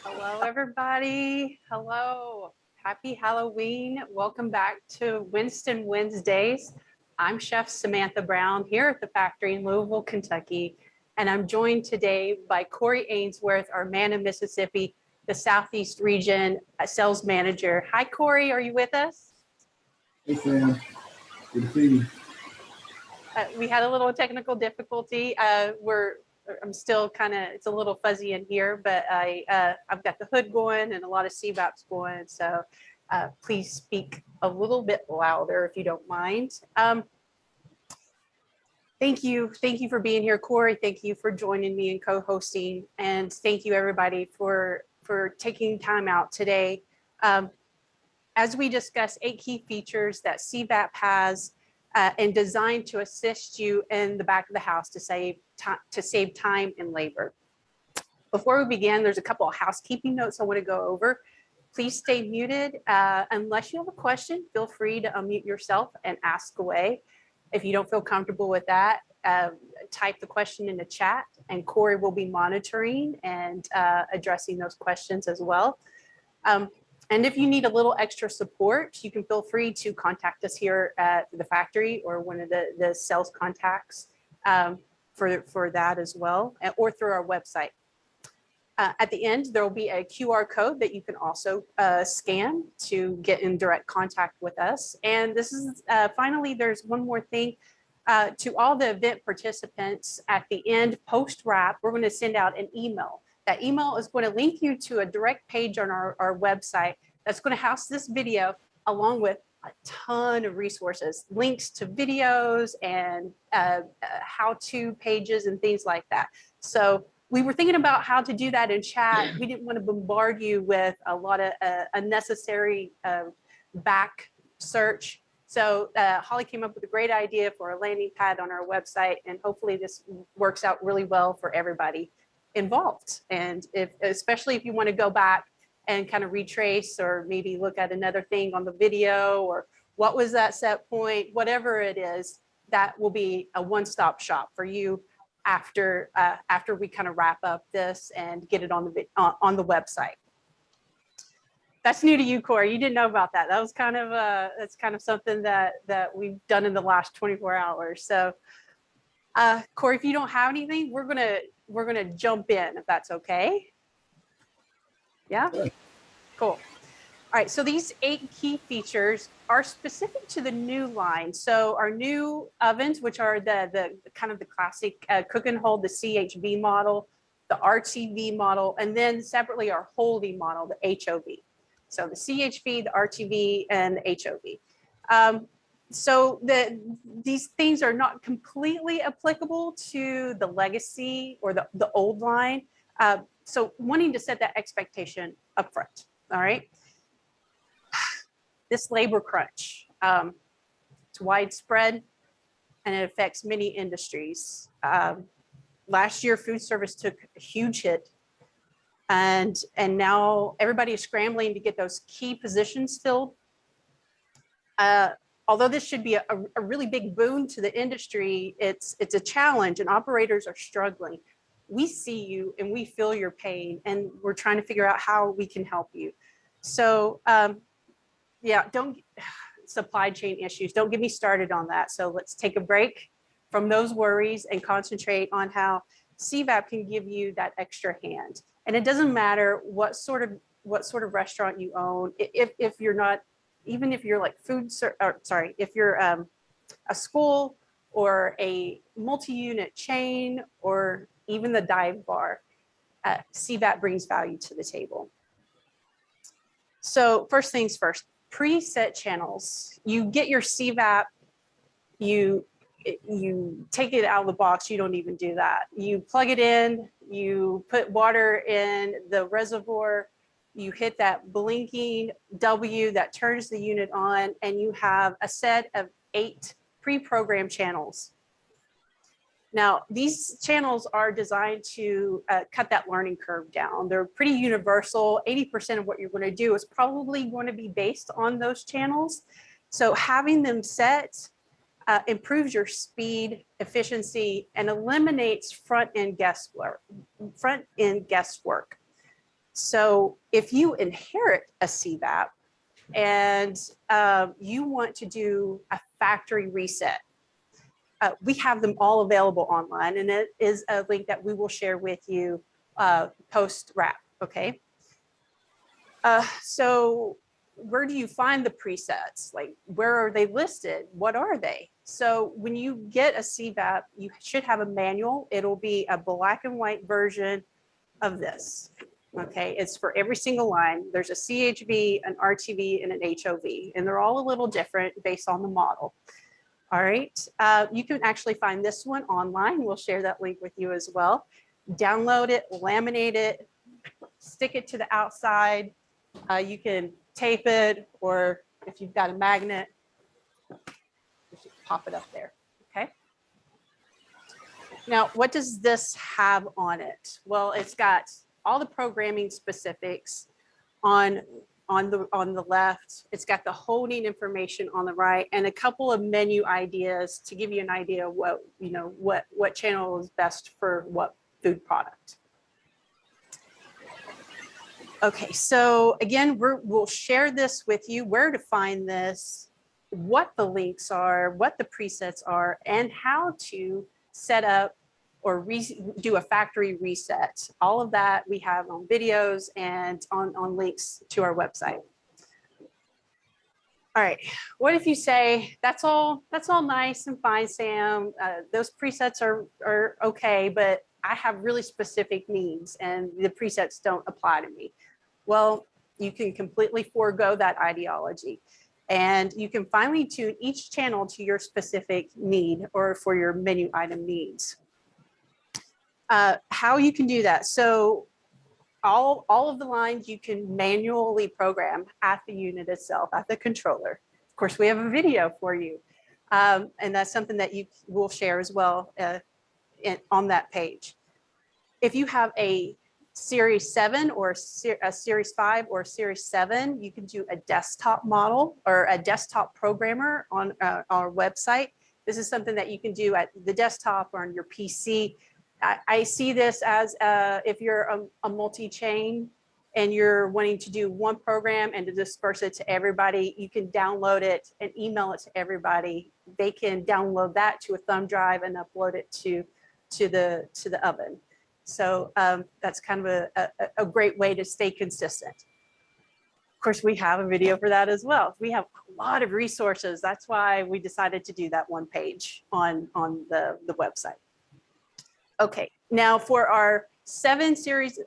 Hello, everybody. Hello. Happy Halloween. Welcome back to Winston Wednesdays. I'm Chef Samantha Brown here at the factory in Louisville, Kentucky. And I'm joined today by Corey Ainsworth, our man in Mississippi, the Southeast region sales manager. Hi, Corey. Are you with us? Hey, Sam. Good to see you. We had a little technical difficulty. I'm still kind of, it's a little fuzzy in here, but I've got the hood going and a lot of CVaps going. So please speak a little bit louder if you don't mind. Thank you for being here, Corey. Thank you for joining me and co-hosting, and thank you everybody for taking time out today. As we discuss 8 key features that CVap has and designed to assist you in the back of the house to save time and labor. Before we begin, there's a couple of housekeeping notes I want to go over. Please stay muted. Unless you have a question, feel free to unmute yourself and ask away. If you don't feel comfortable with that, type the question in the chat and Corey will be monitoring and addressing those questions as well. And if you need a little extra support, you can feel free to contact us here at the factory or one of the sales contacts for that as well, or through our website. At the end, there will be a QR code that you can also scan to get in direct contact with us. And this is finally, there's one more thing. To all the event participants at the end, post-wrap, we're going to send out an email. That email is going to link you to a direct page on our website that's going to house this video along with a ton of resources, links to videos and how-to pages and things like that. So we were thinking about how to do that in chat. We didn't want to bombard you with a lot of unnecessary back search. So Holly came up with a great idea for a landing pad on our website, and hopefully this works out really well for everybody involved. And especially if you want to go back and kind of retrace or maybe look at another thing on the video or what was that set point, whatever it is, that will be a one-stop shop for you after we kind of wrap up this and get it on the website. That's new to you, Corey. You didn't know about that. That was kind of that's kind of something that we've done in the last 24 hours. So Corey, if you don't have anything, we're gonna jump in if that's okay. Yeah, cool. All right, so these 8 key features are specific to the new line. So our new ovens, which are the kind of the classic cook and hold, the CHB model, the RTV model, and then separately our holding model, the HOV. So the CHV, the RTV, and the HOV. So these things are not completely applicable to the legacy or the old line. So wanting to set that expectation up front, all right? This labor crunch, it's widespread and it affects many industries. Last year, food service took a huge hit, and now everybody is scrambling to get those key positions filled. Although this should be a really big boon to the industry, it's a challenge and operators are struggling. We see you and we feel your pain and we're trying to figure out how we can help you. So yeah, supply chain issues, don't get me started on that. So let's take a break from those worries and concentrate on how CVap can give you that extra hand. And it doesn't matter what sort of restaurant you own. If you're not, even if you're like if you're a school or a multi-unit chain or even the dive bar, CVap brings value to the table. So first things first, preset channels. You get your CVap, you take it out of the box, you don't even do that. You plug it in, you put water in the reservoir, you hit that blinking W that turns the unit on, and you have a set of 8 pre-programmed channels. Now, these channels are designed to cut that learning curve down. They're pretty universal. 80% of what you're going to do is probably going to be based on those channels. So having them set improves your speed, efficiency, and eliminates front-end guesswork. So if you inherit a CVap and you want to do a factory reset, we have them all available online, and it is a link that we will share with you post wrap, okay? So where do you find the presets? Like, where are they listed? What are they? So when you get a CVap, you should have a manual. It'll be a black and white version of this. Okay, it's for every single line. There's a CHV, an RTV, and an HOV, and they're all a little different based on the model. All right, you can actually find this one online. We'll share that link with you as well. Download it, laminate it, stick it to the outside. You can tape it, or if you've got a magnet, just pop it up there, okay? Now, what does this have on it? Well, it's got all the programming specifics on the left. It's got the holding information on the right, and a couple of menu ideas to give you an idea of what, you know, what channel is best for what food product. Okay, so again, we'll share this with you, where to find this, what the links are, what the presets are, and how to set up or do a factory reset. All of that we have on videos and on links to our website. All right, what if you say, that's all nice and fine, Sam. Those presets are okay, but I have really specific needs and the presets don't apply to me. Well, you can completely forego that ideology, and you can finely tune each channel to your specific need or for your menu item needs. How you can do that. So all of the lines you can manually program at the unit itself, at the controller. Of course, we have a video for you. And that's something that you will share as well on that page. If you have a Series 7 or a Series 5 or Series 7, you can do a desktop model or a desktop programmer on our website. This is something that you can do at the desktop or on your PC. I see this as if you're a multi-chain and you're wanting to do one program and to disperse it to everybody, you can download it and email it to everybody. They can download that to a thumb drive and upload it to the oven. So that's kind of a great way to stay consistent. Of course, we have a video for that as well. We have a lot of resources. That's why we decided to do that one page on the website. Okay, now for our 7 series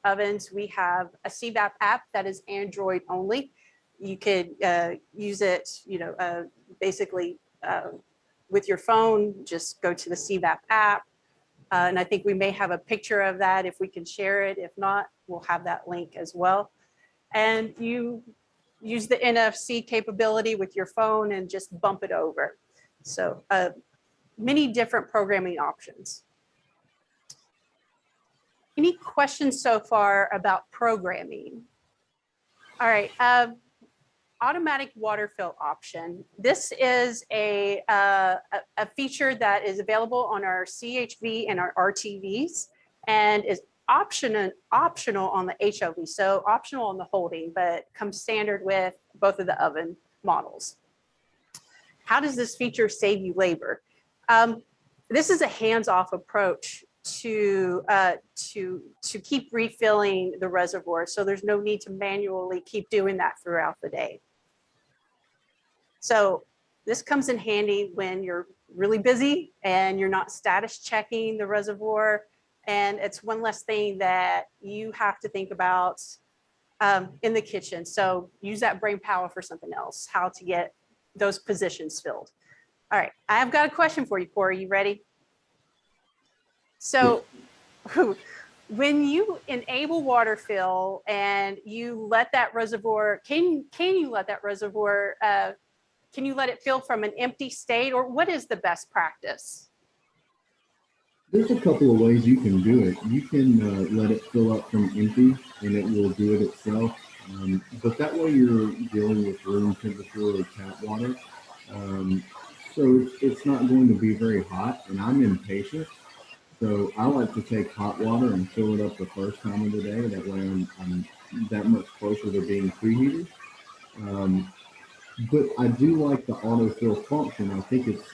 ovens, we have a C-Vap app that is Android only. You could use it, you know, basically with your phone. Just go to the C-Vap app. And I think we may have a picture of that if we can share it. If not, we'll have that link as well. And you use the NFC capability with your phone and just bump it over. So many different programming options. Any questions so far about programming? All right. Automatic water fill option. This is a feature that is available on our CHV and our RTVs and is optional on the HOV. So optional on the holding, but comes standard with both of the oven models. How does this feature save you labor? This is a hands-off approach to keep refilling the reservoir. So there's no need to manually keep doing that throughout the day. So this comes in handy when you're really busy and you're not status checking the reservoir. And it's one less thing that you have to think about in the kitchen. So use that brain power for something else, how to get those positions filled. All right, I've got a question for you, Corey. You ready? So when you enable water fill and you let that reservoir, can you let that reservoir, can you let it fill from an empty state, or what is the best practice? There's a couple of ways you can do it. You can let it fill up from empty and it will do it itself. But that way you're dealing with room temperature or tap water. So it's not going to be very hot, and I'm impatient. So I like to take hot water and fill it up the first time of the day. That way I'm that much closer to being preheated. Um, but I do like the autofill function. I think it's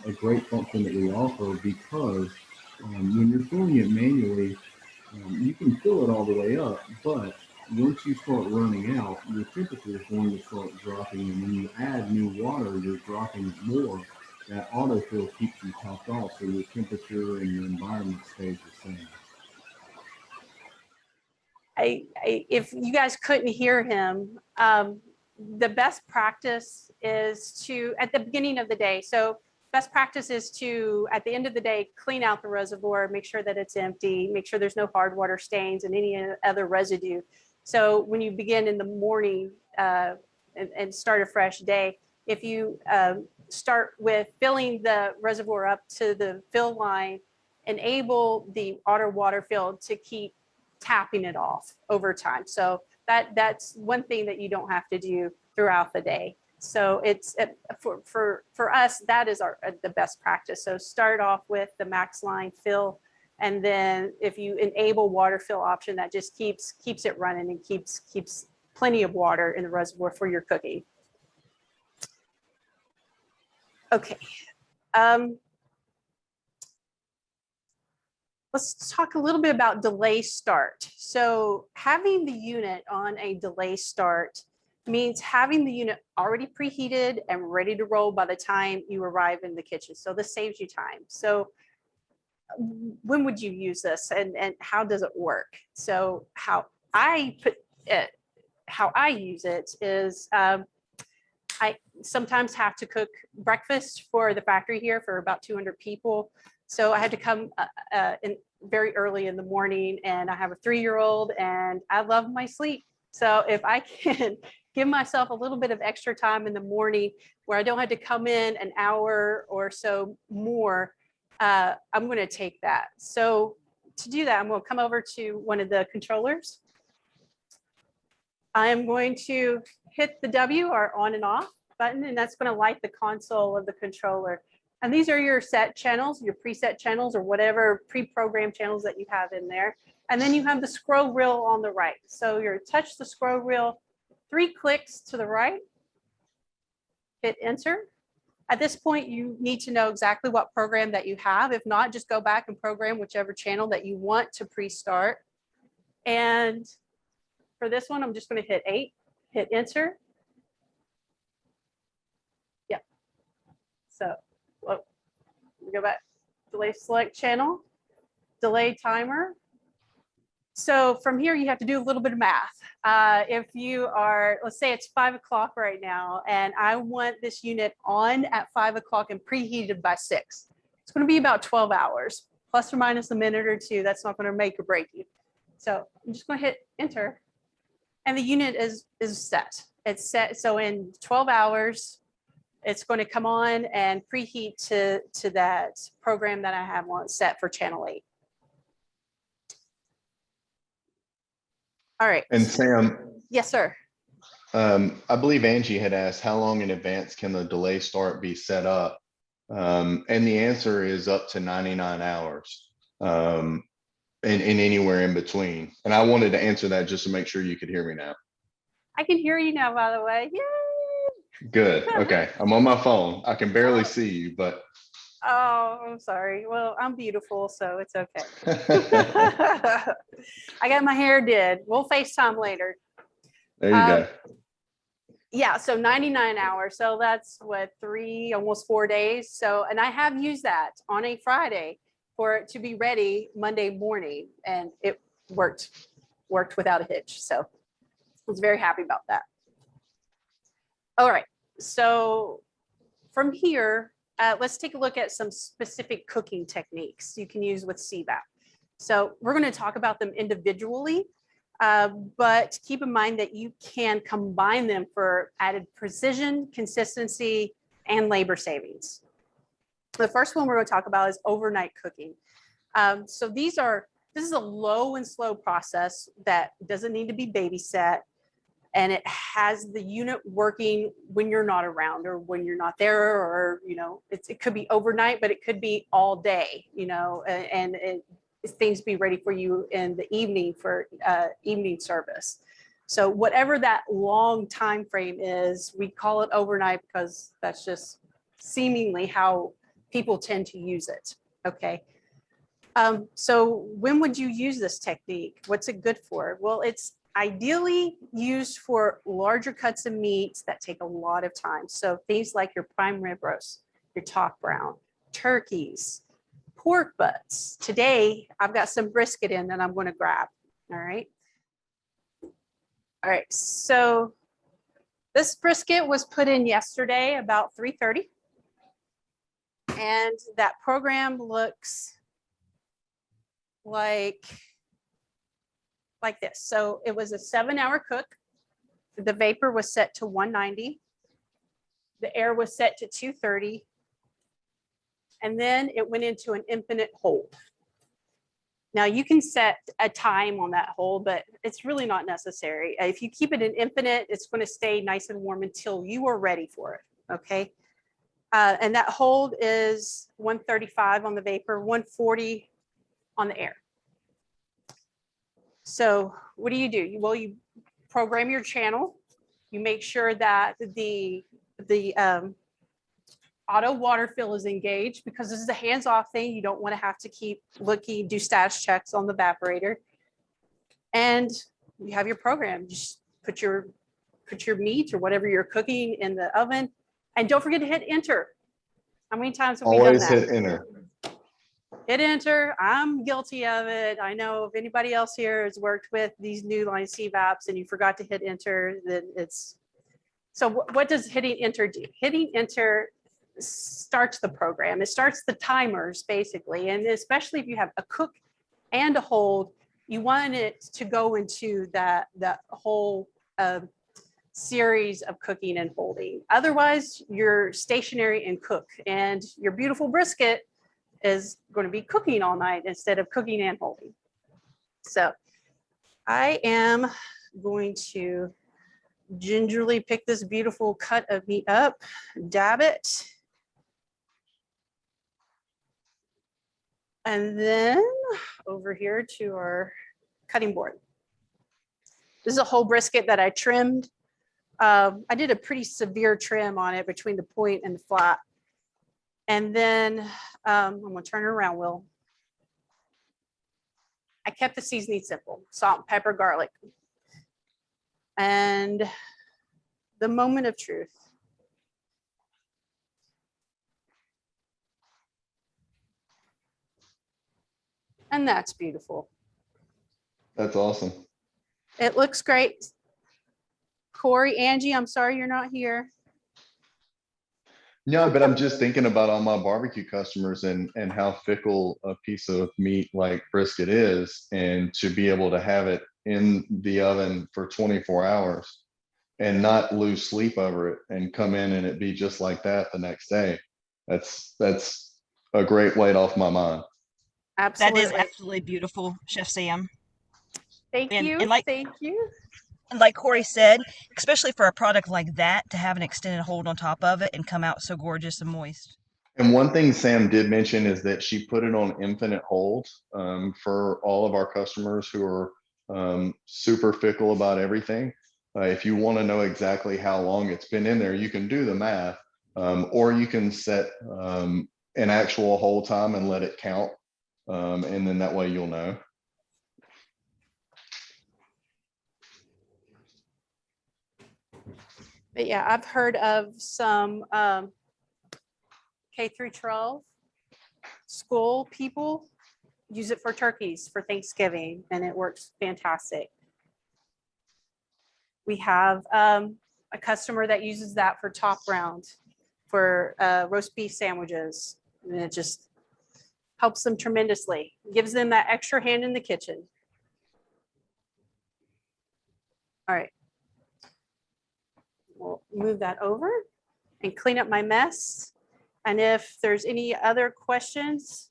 a great function that we offer because when you're filling it manually, you can fill it all the way up, but once you start running out, your temperature is going to start dropping. And when you add new water, you're dropping more. That autofill keeps you topped off, so your temperature and your environment stays the same. If you guys couldn't hear him, the best practice is to, at the beginning of the day, so best practice is to, at the end of the day, clean out the reservoir, make sure that it's empty, make sure there's no hard water stains and any other residue. So when you begin in the morning and start a fresh day, if you start with filling the reservoir up to the fill line, enable the auto water fill to keep tapping it off over time. So that's one thing that you don't have to do throughout the day. So it's for us, that is the best practice. So start off with the max line fill, and then if you enable water fill option, that just keeps it running and keeps plenty of water in the reservoir for your cooking. Okay. Let's talk a little bit about delay start. So having the unit on a delay start means having the unit already preheated and ready to roll by the time you arrive in the kitchen. So this saves you time. So when would you use this, and how does it work? So how I use it is I sometimes have to cook breakfast for the factory here for about 200 people. So I had to come in very early in the morning, and I have a 3-year-old and I love my sleep. So if I can give myself a little bit of extra time in the morning where I don't have to come in an hour or so more, I'm going to take that. So to do that, I'm going to come over to one of the controllers. I am going to hit the W, or on and off button, and that's going to light the console of the controller. And these are your set channels, your preset channels, or whatever pre-programmed channels that you have in there. And then you have the scroll wheel on the right. So you're touch the scroll wheel, 3 clicks to the right, hit enter. At this point, you need to know exactly what program that you have. If not, just go back and program whichever channel that you want to pre-start. And for this one, I'm just going to hit 8, hit enter. Yep. So we go back, delay select channel, delay timer. So from here, you have to do a little bit of math. If you are, let's say it's 5 o'clock right now, and I want this unit on at 5 o'clock and preheated by 6. It's going to be about 12 hours, plus or minus a minute or two. That's not going to make or break you. So I'm just going to hit enter, and the unit is set. It's set. So in 12 hours, it's going to come on and preheat to that program that I have on set for channel 8. All right. And Sam. Yes, sir. I believe Angie had asked, how long in advance can the delay start be set up? And the answer is up to 99 hours, and anywhere in between. And I wanted to answer that just to make sure you could hear me now. I can hear you now, by the way. Yay! Good. Okay. I'm on my phone. I can barely see you, but. Oh, I'm sorry. Well, I'm beautiful, so it's okay. I got my hair did. We'll FaceTime later. There you go. Yeah, so 99 hours. So that's what, almost 4 days. So, and I have used that on a Friday for it to be ready Monday morning, and it worked without a hitch. So I was very happy about that. All right, so from here, let's take a look at some specific cooking techniques you can use with C-Vap. So we're going to talk about them individually, but keep in mind that you can combine them for added precision, consistency, and labor savings. The first one we're going to talk about is overnight cooking. So this is a low and slow process that doesn't need to be babysat. and it has the unit working when you're not around or when you're not there, or, it could be overnight, but it could be all day, and things be ready for you in the evening for evening service. So whatever that long time frame is, we call it overnight because that's just seemingly how people tend to use it. Okay. So when would you use this technique? What's it good for? Well, it's ideally used for larger cuts of meats that take a lot of time. So things like your prime rib roast, your top brown, turkeys, pork butts. Today, I've got some brisket in that I'm going to grab. All right. All right. So this brisket was put in yesterday about 3:30. And that program looks like this. So it was a 7-hour cook. The vapor was set to 190. The air was set to 230. And then it went into an infinite hold. Now you can set a time on that hold, but it's really not necessary. If you keep it in infinite, it's going to stay nice and warm until you are ready for it. Okay. And that hold is 135 on the vapor, 140 on the air. So what do? Well, you program your channel. You make sure that the auto water fill is engaged, because this is a hands-off thing. You don't want to have to keep looking, do status checks on the evaporator. And you have your program. Just put your meat or whatever you're cooking in the oven. And don't forget to hit enter. How many times have we done Always that? hit enter. Hit enter. I'm guilty of it. I know if anybody else here has worked with these new line CVaps and you forgot to hit enter, then it's. So what does hitting enter do? Hitting enter starts the program. It starts the timers basically. And especially if you have a cook and a hold, you want it to go into that whole series of cooking and holding. Otherwise, you're stationary and cook, and your beautiful brisket is going to be cooking all night instead of cooking and holding. So I am going to gingerly pick this beautiful cut of meat up, dab it, and then over here to our cutting board. This is a whole brisket that I trimmed. I did a pretty severe trim on it between the point and the flat. And then I'm going to turn it around, Will. I kept the seasoning simple: salt, pepper, garlic. And the moment of truth. And that's beautiful. That's awesome. It looks great. Corey, Angie, I'm sorry you're not here. No, but I'm just thinking about all my barbecue customers and how fickle a piece of meat like brisket is, and to be able to have it in the oven for 24 hours and not lose sleep over it and come in and it be just like that the next day. That's a great weight off my mind. Absolutely. That is absolutely beautiful, Chef Sam. Thank and you. like- Thank you. And like Corey said, especially for a product like that, to have an extended hold on top of it and come out so gorgeous and moist. And one thing Sam did mention is that she put it on infinite hold for all of our customers who are super fickle about everything. If you want to know exactly how long it's been in there, you can do the math, or you can set an actual hold time and let it count. And then that way you'll know. But yeah, I've heard of some K through 12 school people use it for turkeys for Thanksgiving, and it works fantastic. We have a customer that uses that for top round for roast beef sandwiches, and it just helps them tremendously. Gives them that extra hand in the kitchen. All right. We'll move that over and clean up my mess. And if there's any other questions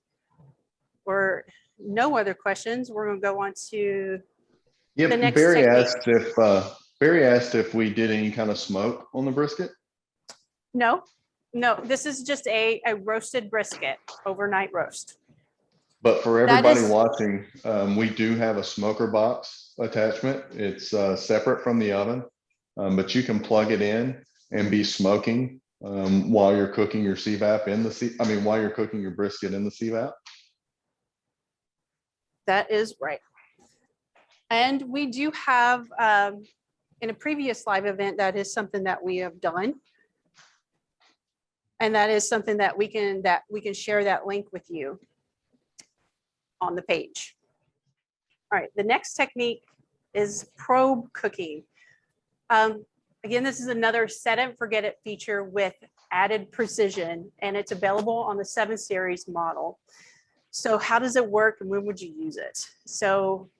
or no other questions, we're going to go on to Yep. the next Barry technique. asked Barry asked if we did any kind of smoke on the brisket. No, no, this is just a roasted brisket, overnight roast. But for That everybody is- watching, we do have a smoker box attachment. It's separate from the oven, but you can plug it in and be smoking while you're cooking your CVap in the while you're cooking your brisket in the CVap. That is right. And we do have, in a previous live event, that is something that we have done. And that is something that we can share that link with you on the page. All right, the next technique is probe cooking. Again, this is another set it and forget it feature with added precision, and it's available on the 7 series model. So how does it work and when would you use it? So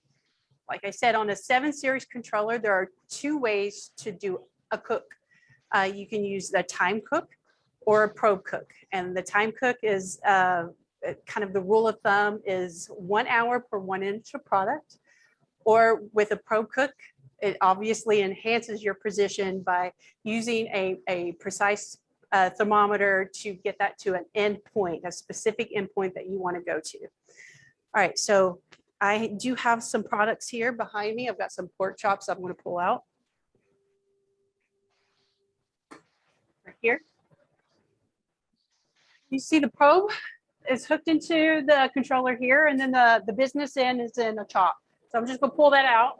like I said, on a 7 series controller, there are 2 ways to do a cook. You can use the time cook or a probe cook. And the time cook is kind of the rule of thumb is 1 hour per 1 inch of product. Or with a probe cook, it obviously enhances your precision by using a precise thermometer to get that to an end point, a specific end point that you want to go to. All right, so I do have some products here behind me. I've got some pork chops I'm going to pull out. Right here. You see the probe is hooked into the controller here, and then the business end is in a chop. So I'm just going to pull that out.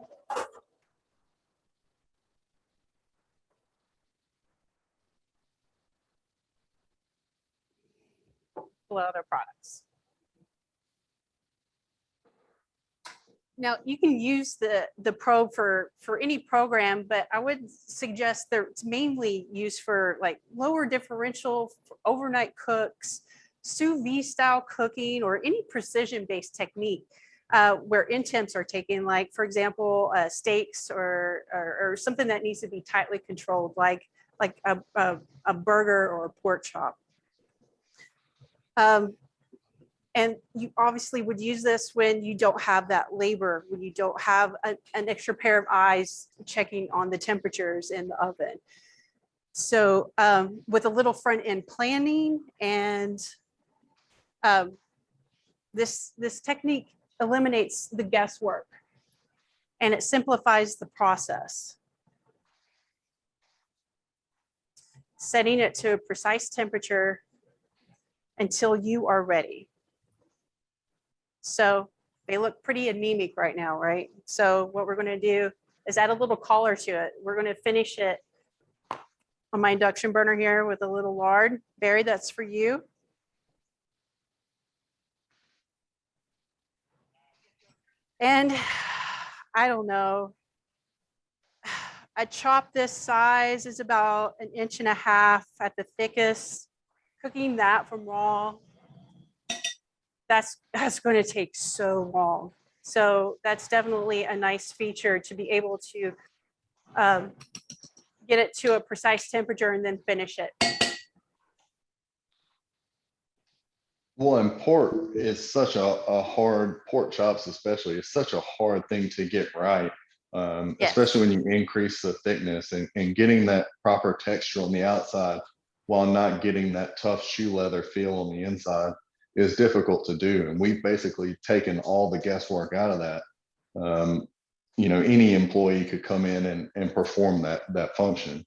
Pull out other products. Now you can use the probe for any program, but I would suggest that it's mainly used for like lower differential, for overnight cooks, sous vide style cooking, or any precision based technique where temps are taken, like for example, steaks or something that needs to be tightly controlled, like a burger or a pork chop. And you obviously would use this when you don't have that labor, when you don't have an extra pair of eyes checking on the temperatures in the oven. So with a little front end planning and this technique eliminates the guesswork and it simplifies the process. Setting it to a precise temperature until you are ready. So they look pretty anemic right now, right? So what we're going to do is add a little color to it. We're going to finish it on my induction burner here with a little lard. Barry, that's for you. And I don't know, a chop this size is about 1.5 inches at the thickest. Cooking that from raw, that's going to take so long. So that's definitely a nice feature to be able to get it to a precise temperature and then finish it. Well, and pork is such a hard, pork chops especially, is such a hard thing to get right, Yes. especially when you increase the thickness and getting that proper texture on the outside while not getting that tough shoe leather feel on the inside is difficult to do. And we've basically taken all the guesswork out of that. Any employee could come in and perform that function.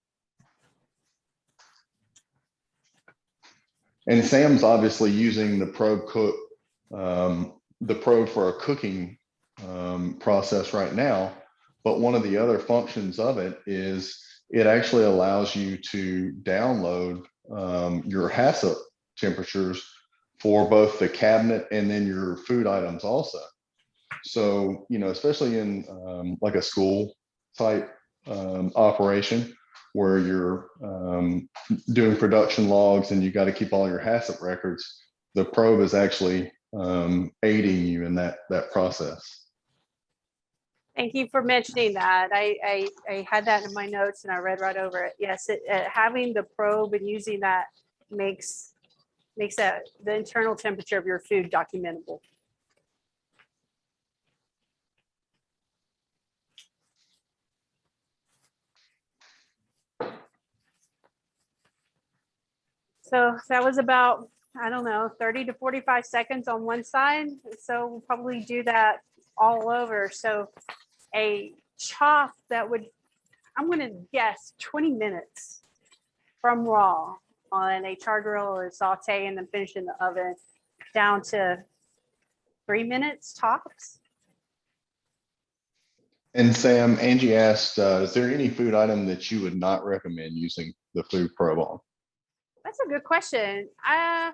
And Sam's obviously using the probe cook, the probe for a cooking process right now. But one of the other functions of it is it actually allows you to download your HACCP temperatures for both the cabinet and then your food items also. So, especially in like a school type operation where you're doing production logs and you got to keep all your HACCP records, the probe is actually aiding you in that process. Thank you for mentioning that. I had that in my notes and I read right over it. Yes, having the probe and using that makes that the internal temperature of your food documentable. So that was about, I don't know, 30 to 45 seconds on one side. So we'll probably do that all over. So a chop that would, I'm going to guess 20 minutes from raw on a char grill or saute and then finish in the oven down to 3 minutes tops. And Sam, Angie asked, is there any food item that you would not recommend using the food probe on? That's a good question. I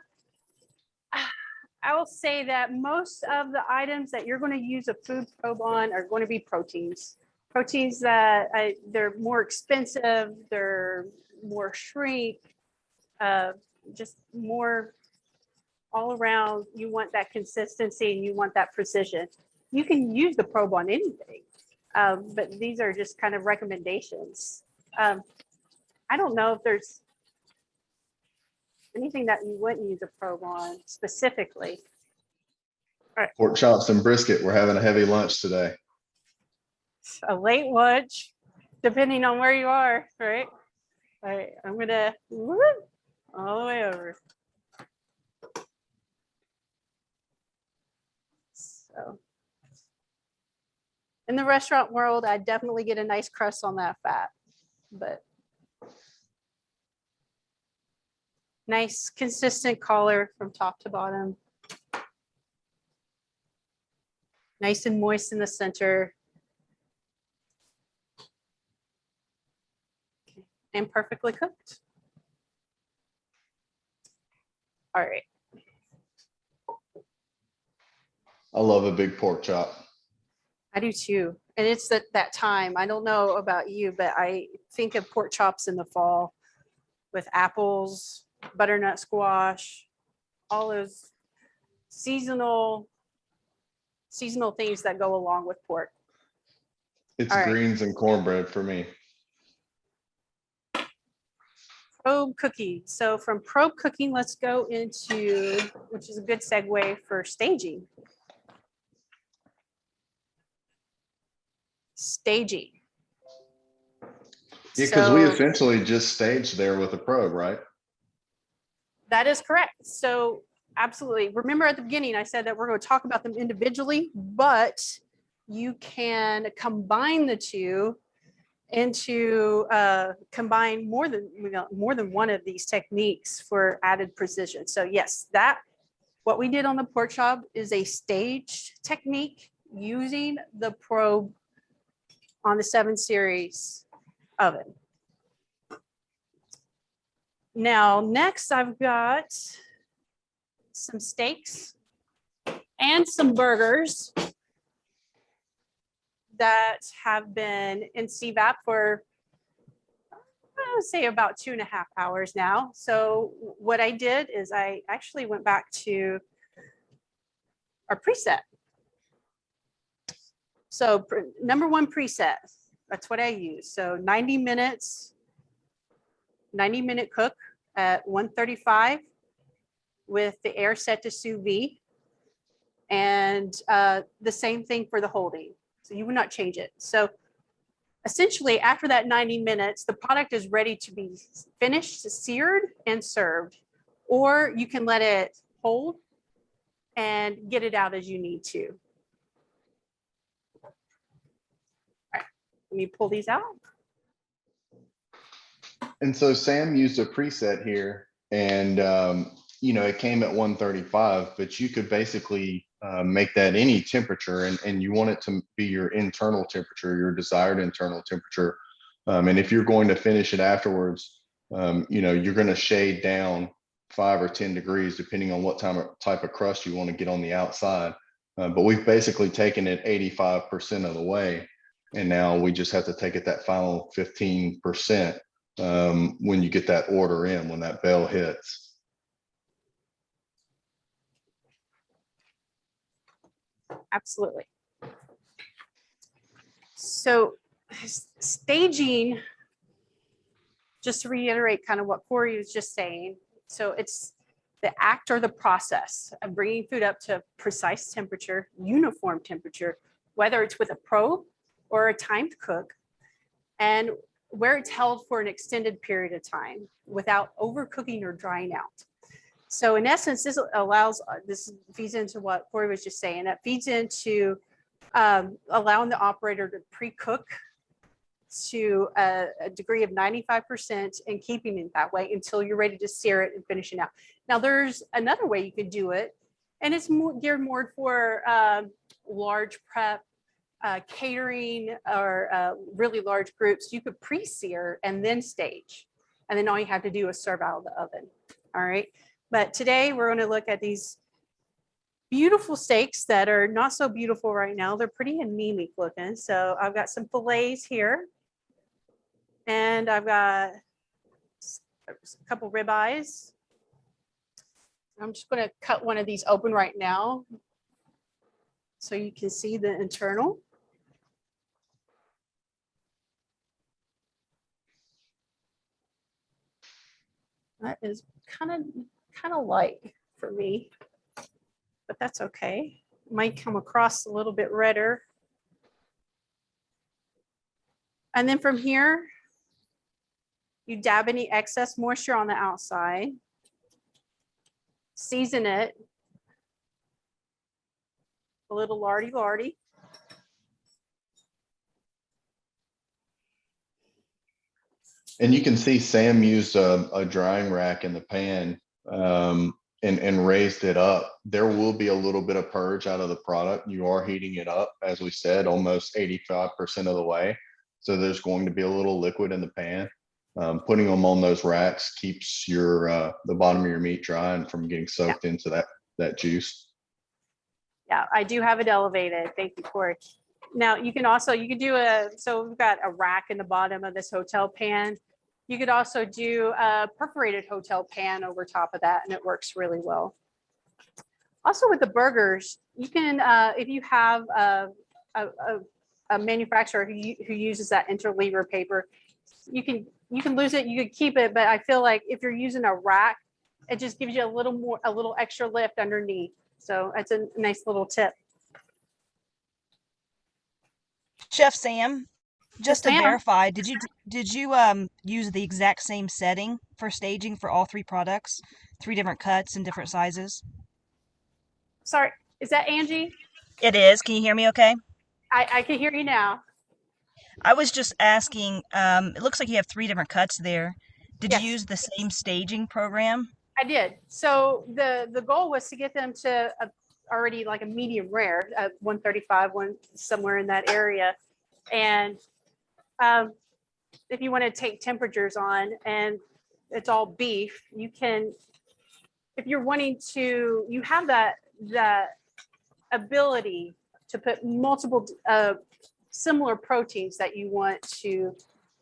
will say that most of the items that you're going to use a food probe on are going to be proteins. Proteins that they're more expensive, they're more shrink, just more all around. You want that consistency and you want that precision. You can use the probe on anything, but these are just kind of recommendations. I don't know if there's anything that you wouldn't use a probe on specifically. Pork chops and brisket. We're having a heavy lunch today. A late lunch, depending on where you are, right? All right, I'm gonna whoop, all the way over. So in the restaurant world, I definitely get a nice crust on that fat, but nice consistent color from top to bottom. Nice and moist in the center. And perfectly cooked. All right. I love a big pork chop. I do too. And it's that time. I don't know about you, but I think of pork chops in the fall with apples, butternut squash, all those seasonal things that go along with pork. It's All right. greens and cornbread for me. Probe cooking. So from probe cooking, let's go into, which is a good segue for staging. Staging. Yeah, because we So essentially just staged there with a probe, right? that is correct. So absolutely. Remember at the beginning, I said that we're going to talk about them individually, but you can combine the two into combine more than one of these techniques for added precision. So yes, what we did on the pork chop is a staged technique using the probe on the 7 series oven. Now, next I've got some steaks and some burgers that have been in CVap for, I would say, about 2.5 hours now. So what I did is I actually went back to our preset. So number 1 preset, that's what I use. So 90 minutes, 90-minute cook at 135 with the air set to sous vide. And the same thing for the holding. So you would not change it. So essentially after that 90 minutes, the product is ready to be finished, seared and served, or you can let it hold and get it out as you need to. All right, let me pull these out. And so Sam used a preset here, and it came at 135, but you could basically make that any temperature, and you want it to be your internal temperature, your desired internal temperature. And if you're going to finish it afterwards, you're going to shade down 5 or 10 degrees, depending on what type of crust you want to get on the outside. But we've basically taken it 85% of the way, and now we just have to take it that final 15% when you get that order in, when that bell hits. Absolutely. So staging, just to reiterate kind of what Corey was just saying. So it's the act or the process of bringing food up to precise temperature, uniform temperature, whether it's with a probe or a timed cook. And where it's held for an extended period of time without overcooking or drying out. So in essence, this allows, this feeds into what Corey was just saying. That feeds into allowing the operator to pre-cook to a degree of 95% and keeping it that way until you're ready to sear it and finish it out. Now there's another way you could do it, and it's geared more for large prep, catering, or really large groups. You could pre-sear and then stage, and then all you have to do is serve out of the oven. All right, but today we're going to look at these beautiful steaks that are not so beautiful right now. They're pretty anemic looking. So I've got some fillets here, and I've got a couple ribeyes. I'm just going to cut one of these open right now so you can see the internal. That is kind of light for me, but that's okay. It might come across a little bit redder. And then from here, you dab any excess moisture on the outside, season it, a little lardy. And you can see Sam used a drying rack in the pan and raised it up. There will be a little bit of purge out of the product. You are heating it up, as we said, almost 85% of the way. So there's going to be a little liquid in the pan. Putting them on those racks keeps your the bottom of your meat dry and from getting soaked into that juice. Yeah, I do have it elevated. Thank you, Corey. Now you can do so we've got a rack in the bottom of this hotel pan. You could also do a perforated hotel pan over top of that, and it works really well. Also with the burgers, you can, if you have a manufacturer who uses that interleaver paper, you can lose it, you could keep it, but I feel like if you're using a rack, it just gives you a little extra lift underneath. So that's a nice little tip. Chef Sam, just to ma'am. verify, did you use the exact same setting for staging for all three products? 3 different cuts and different sizes? Sorry, is that Angie? It is. Can you hear me okay? I can hear you now. I was just asking, it looks like you have 3 different cuts there. Did Yes. you use the same staging program? I did. So the goal was to get them to already like a medium rare, 135, somewhere in that area. And if you want to take temperatures on, and it's all beef, you can, if you're wanting to, you have that ability to put multiple similar proteins that you want to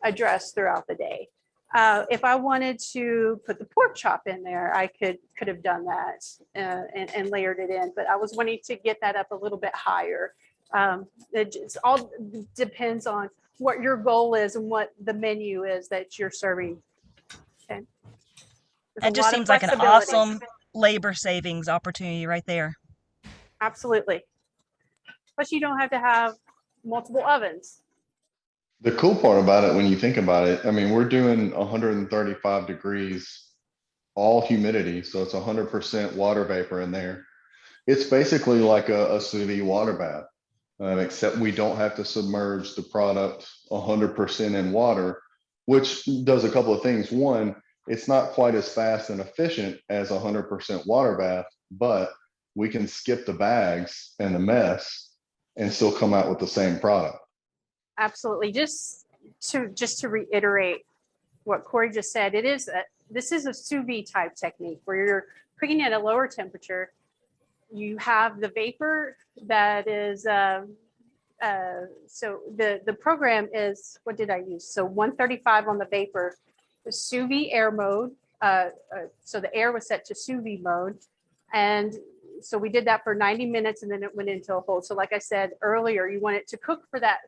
address throughout the day. If I wanted to put the pork chop in there, I could have done that and layered it in, but I was wanting to get that up a little bit higher. It all depends on what your goal is and what the menu is that you're serving. Okay. It just seems like an awesome labor savings opportunity right there. Absolutely. But you don't have to have multiple ovens. The cool part about it, when you think about it, I mean, we're doing 135 degrees, all humidity. So it's 100% water vapor in there. It's basically like a sous vide water bath, except we don't have to submerge the product 100% in water, which does a couple of things. One, it's not quite as fast and efficient as 100% water bath, but we can skip the bags and the mess and still come out with the same product. Absolutely. Just to reiterate what Corey just said, this is a sous vide type technique where you're cooking at a lower temperature. You have the vapor that is, so the program is, what did I use? So 135 on the vapor, the sous vide air mode. So the air was set to sous vide mode. And so we did that for 90 minutes and then it went into a hold. So like I said earlier, you want it to cook for that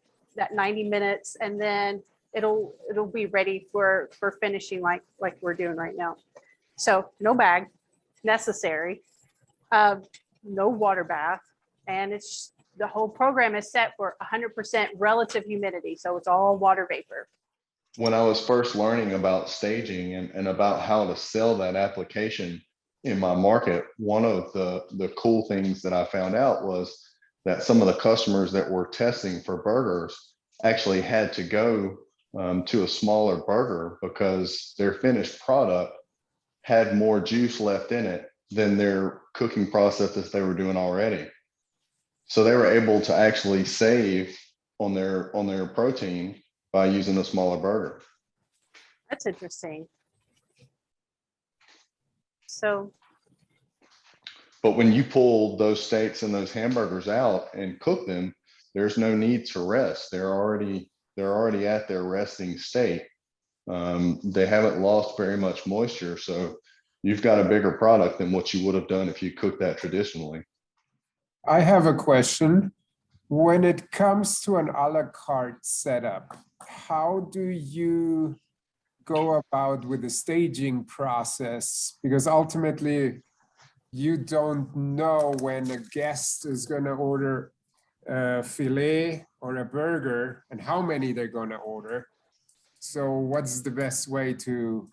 90 minutes, and then it'll be ready for finishing like we're doing right now. So no bag necessary, no water bath, and it's the whole program is set for 100% relative humidity. So it's all water vapor. when I was first learning about staging and about how to sell that application in my market, one of the cool things that I found out was that some of the customers that were testing for burgers actually had to go to a smaller burger because their finished product had more juice left in it than their cooking process that they were doing already. So they were able to actually save on their protein by using a smaller burger. That's interesting. So, But when you pull those steaks and those hamburgers out and cook them, there's no need to rest. They're already at their resting state. They haven't lost very much moisture, so you've got a bigger product than what you would have done if you cooked that traditionally. I have a question. When it comes to an a la carte setup, how do you go about with the staging process? Because ultimately, you don't know when a guest is going to order a filet or a burger and how many they're going to order. So what's the best way to,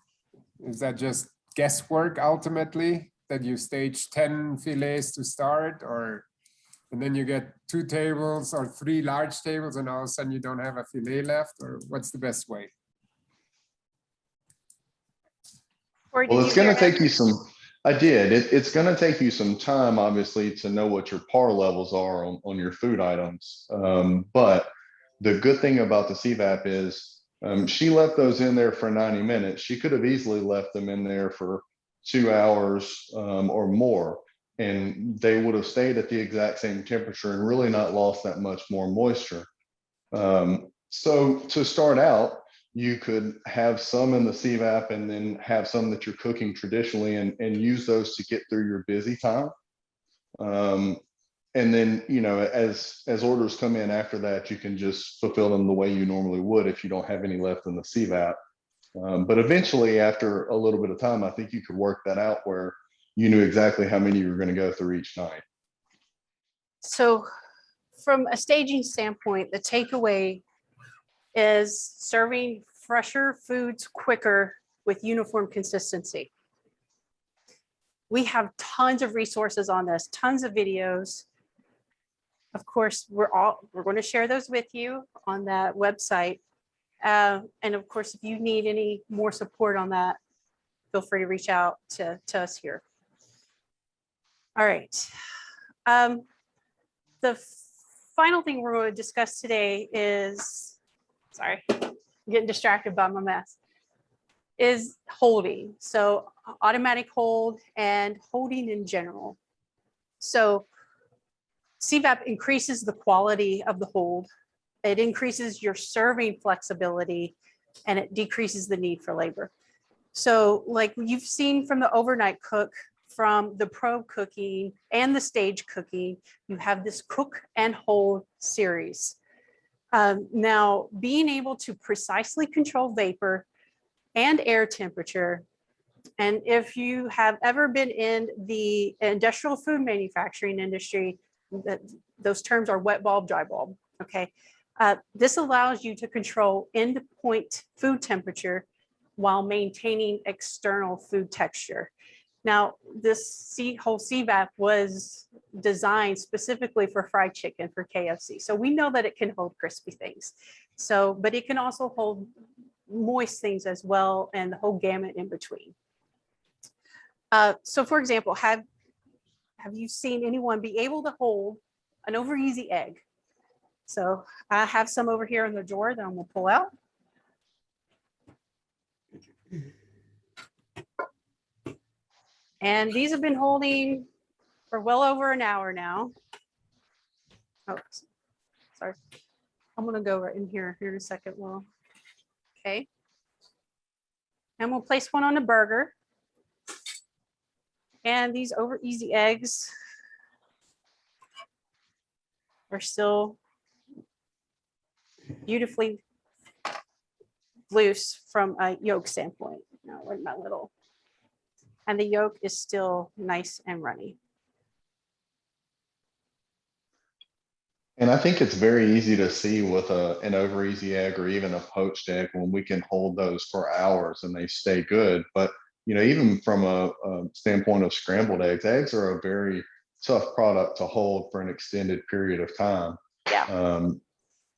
is that just guesswork ultimately, that you stage 10 filets to start, or and then you get 2 tables or 3 large tables and all of a sudden you don't have a filet left, or what's the best way? or Well, did it's you going hear to take him? you some, I did. It's going to take you some time, obviously, to know what your par levels are on your food items. But the good thing about the CVap is she left those in there for 90 minutes. She could have easily left them in there for 2 hours or more, and they would have stayed at the exact same temperature and really not lost that much more moisture. So to start out, you could have some in the CVap and then have some that you're cooking traditionally and use those to get through your busy time. And then, you know, as orders come in after that, you can just fulfill them the way you normally would if you don't have any left in the CVap. But eventually, after a little bit of time, I think you could work that out where you knew exactly how many you were going to go through each night. So from a staging standpoint, the takeaway is serving fresher foods quicker with uniform consistency. We have tons of resources on this, tons of videos. Of course, we're going to share those with you on that website. And of course, if you need any more support on that, feel free to reach out to us here. All right. The final thing we're going to discuss today is, sorry, I'm getting distracted by my mess, is holding. So automatic hold and holding in general. So CVap increases the quality of the hold. It increases your serving flexibility, and it decreases the need for labor. So like you've seen from the overnight cook, from the pro cooking and the stage cooking, you have this cook and hold series. Now, being able to precisely control vapor and air temperature, and if you have ever been in the industrial food manufacturing industry, those terms are wet bulb, dry bulb, okay? This allows you to control end point food temperature while maintaining external food texture. Now, this whole CVap was designed specifically for fried chicken for KFC. So we know that it can hold crispy things. So, but it can also hold moist things as well, and the whole gamut in between. So for example, have you seen anyone be able to hold an over easy egg? So I have some over here in the drawer that I'm gonna pull out. And these have been holding for well over an hour now. Oh, sorry. I'm gonna go right in here in a second. Well, okay. And we'll place one on the burger. And these over easy eggs are still beautifully loose from a yolk standpoint. Now, where's my little? And the yolk is still nice and runny. And I think it's very easy to see with an over easy egg or even a poached egg when we can hold those for hours and they stay good. But even from a standpoint of scrambled eggs, eggs are a very tough product to hold for an extended period of time. Yeah.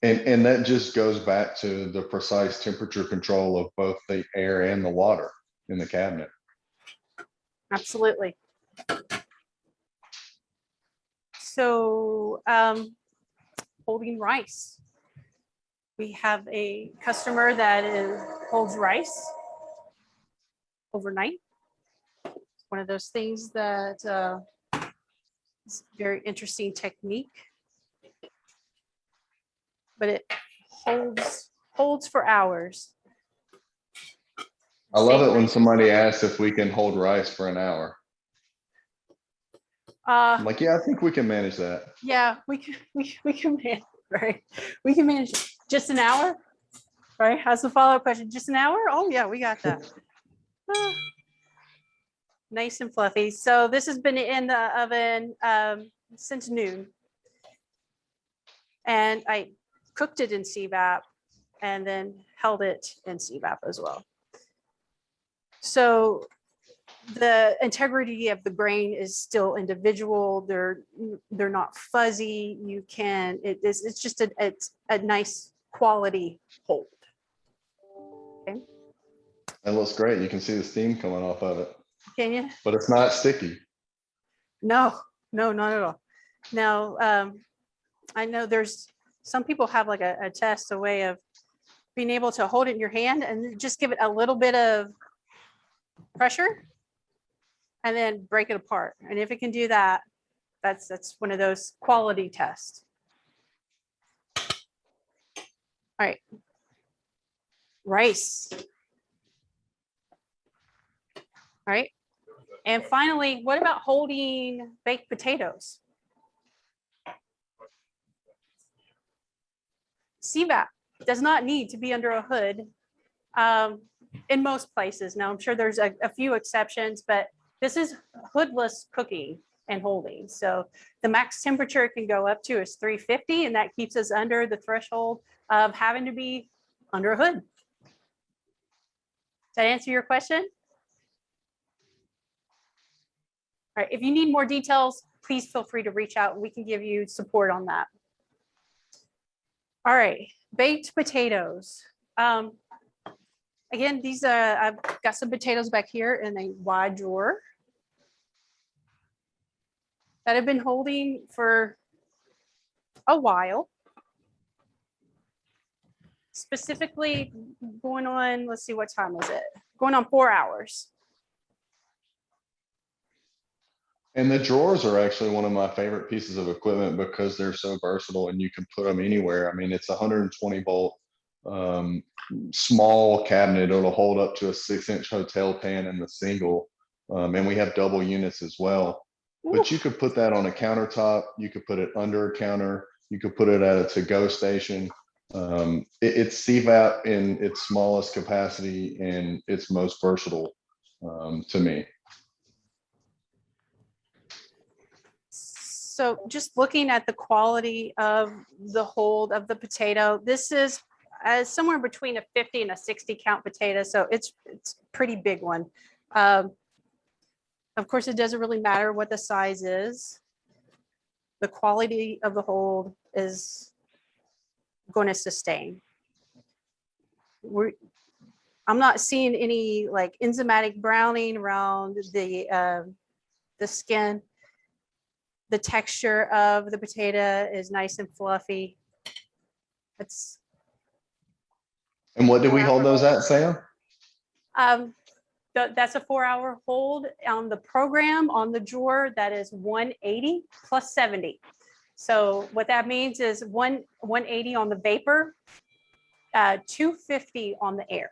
And that just goes back to the precise temperature control of both the air and the water in the cabinet. Absolutely. So holding rice. We have a customer that holds rice overnight. It's one of those things that is a very interesting technique, but it holds for hours. I love it when rice. somebody asks if we can hold rice for an hour. I'm like, yeah, I think we can manage that. Yeah, we can manage, right? We can manage just an hour, right? That's the follow-up question. Just an hour? Oh yeah, we got that. Nice and fluffy. So this has been in the oven since noon. And I cooked it in CVap and then held it in CVap as well. So the integrity of the grain is still individual. They're not fuzzy. You can, it's just a nice quality hold. Okay. It looks great. You can see the steam coming off of it. Can you? But it's not sticky. No, not at all. Now, I know there's some people have like a test, a way of being able to hold it in your hand and just give it a little bit of pressure and then break it apart. And if it can do that, that's one of those quality tests. All right. Rice. All right. And finally, what about holding baked potatoes? CVap does not need to be under a hood in most places. Now, I'm sure there's a few exceptions, but this is hoodless cooking and holding. So the max temperature it can go up to is 350, and that keeps us under the threshold of having to be under a hood. Does that answer your question? All right, if you need more details, please feel free to reach out and we can give you support on that. All right, baked potatoes. Again, these I've got some potatoes back here in a wide drawer that I've been holding for a while. Specifically going on, let's see, what time is it? Going on 4 hours. And the drawers are actually one of my favorite pieces of equipment because they're so versatile and you can put them anywhere. I mean, it's 120 volt small cabinet. It'll hold up to a 6-inch hotel pan in the single. And we have double units as well. But you could put that on a countertop. You could put it under a counter. You could put it at a to-go station. It's CVap in its smallest capacity and its most versatile to me. So just looking at the quality of the hold of the potato, this is somewhere between a 50 and a 60 count potato. So it's a pretty big one. Of course, it doesn't really matter what the size is. The quality of the hold is going to sustain. I'm not seeing any like enzymatic browning around the skin. The texture of the potato is nice and fluffy. And what did we hold those at, Sam? That's a 4-hour hold on the program. On the drawer, that is 180 plus 70. So what that means is 180 on the vapor, 250 on the air.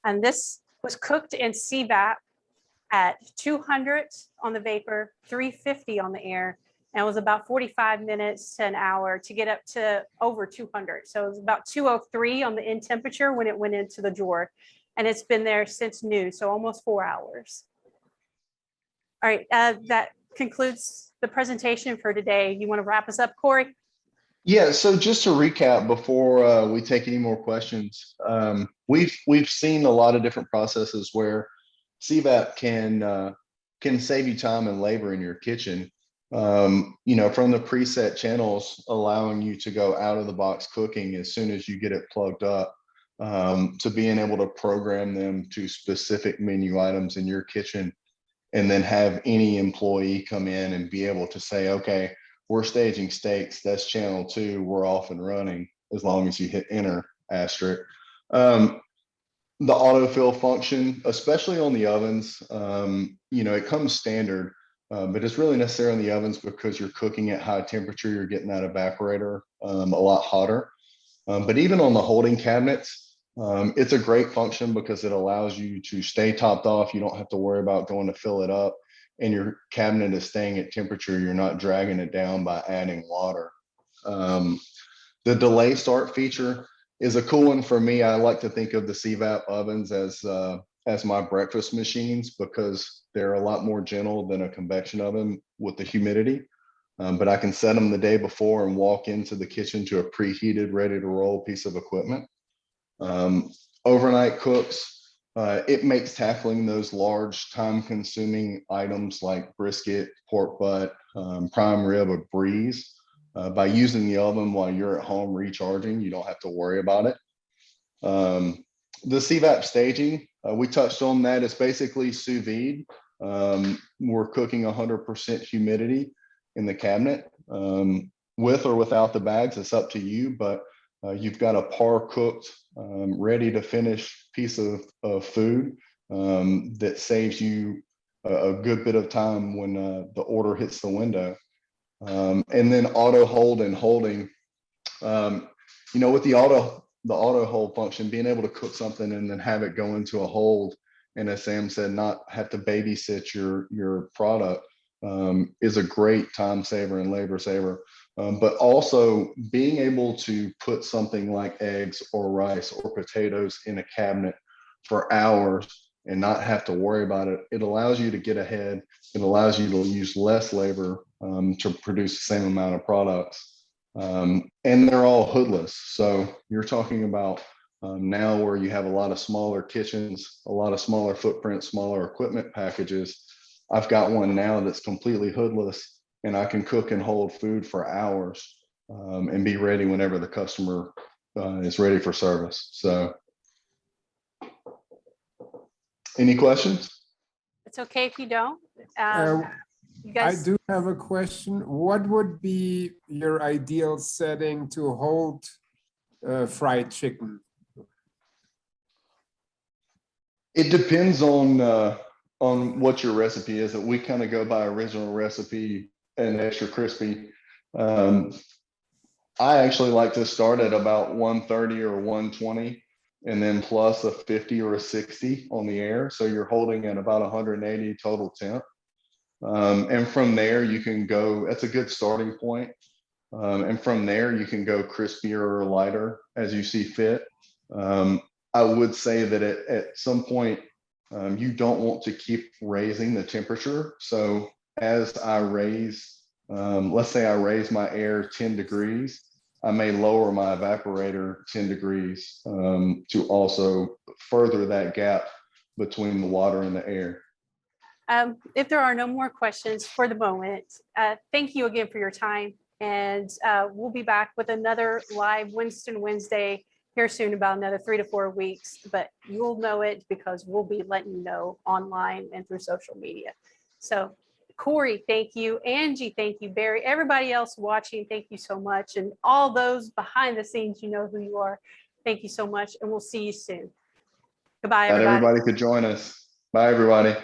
And this was cooked in CVap at 200 on the vapor, 350 on the air, and it was about 45 minutes to an hour to get up to over 200. So it was about 203 on the in temperature when it went into the drawer, and it's been there since noon, so almost 4 hours. All right, that concludes the presentation for today. You want to wrap us up, Corey? Yeah, so just to recap before we take any more questions, we've seen a lot of different processes where CVap can save you time and labor in your kitchen. You know, from the preset channels, allowing you to go out of the box cooking as soon as you get it plugged up, to being able to program them to specific menu items in your kitchen, and then have any employee come in and be able to say, okay, we're staging steaks, that's channel 2, we're off and running, as long as you hit enter asterisk. The autofill function, especially on the ovens, you know, it comes standard, but it's really necessary on the ovens because you're cooking at high temperature, you're getting that evaporator a lot hotter. But even on the holding cabinets, it's a great function because it allows you to stay topped off. You don't have to worry about going to fill it up, and your cabinet is staying at temperature. You're not dragging it down by adding water. The delay start feature is a cool one for me. I like to think of the CVap ovens as my breakfast machines because they're a lot more gentle than a convection oven with the humidity. But I can set them the day before and walk into the kitchen to a preheated, ready to roll piece of equipment. Overnight cooks, it makes tackling those large time-consuming items like brisket, pork butt, prime rib a breeze. By using the oven while you're at home recharging, you don't have to worry about it. The CVap staging, we touched on that. It's basically sous vide. We're cooking 100% humidity in the cabinet, with or without the bags. It's up to you, but you've got a par cooked, ready to finish piece of food that saves you a good bit of time when the order hits the window. And then auto hold and holding, you know, with the auto hold function, being able to cook something and then have it go into a hold, and as Sam said, not have to babysit your product, is a great time saver and labor saver. But also being able to put something like eggs or rice or potatoes in a cabinet for hours and not have to worry about it, it allows you to get ahead. It allows you to use less labor to produce the same amount of products. And they're all hoodless. So you're talking about now where you have a lot of smaller kitchens, a lot of smaller footprint, smaller equipment packages. I've got one now that's completely hoodless, and I can cook and hold food for hours and be ready whenever the customer is ready for service. So any questions? It's okay if you don't. You I guys, do have a question. What would be your ideal setting to hold fried chicken? It depends on what your recipe is. That we kind of go by original recipe and extra crispy. I actually like to start at about 130 or 120, and then plus a 50 or a 60 on the air. So you're holding at about 180 total temp. And from there you can go, that's a good starting point. And from there you can go crispier or lighter as you see fit. I would say that at some point you don't want to keep raising the temperature. So as I raise, let's say I raise my air 10 degrees, I may lower my evaporator 10 degrees to also further that gap between the water and the air. if there are no more questions for the moment, thank you again for your time. And we'll be back with another live Winston Wednesday here soon, about another 3 to 4 weeks. But you'll know it because we'll be letting you know online and through social media. So Corey, thank you. Angie, thank you. Barry, everybody else watching, thank you so much. And all those behind the scenes, you know who you are. Thank you so much. And we'll see you soon. Goodbye, Not everybody. everybody could join us. Bye, everybody.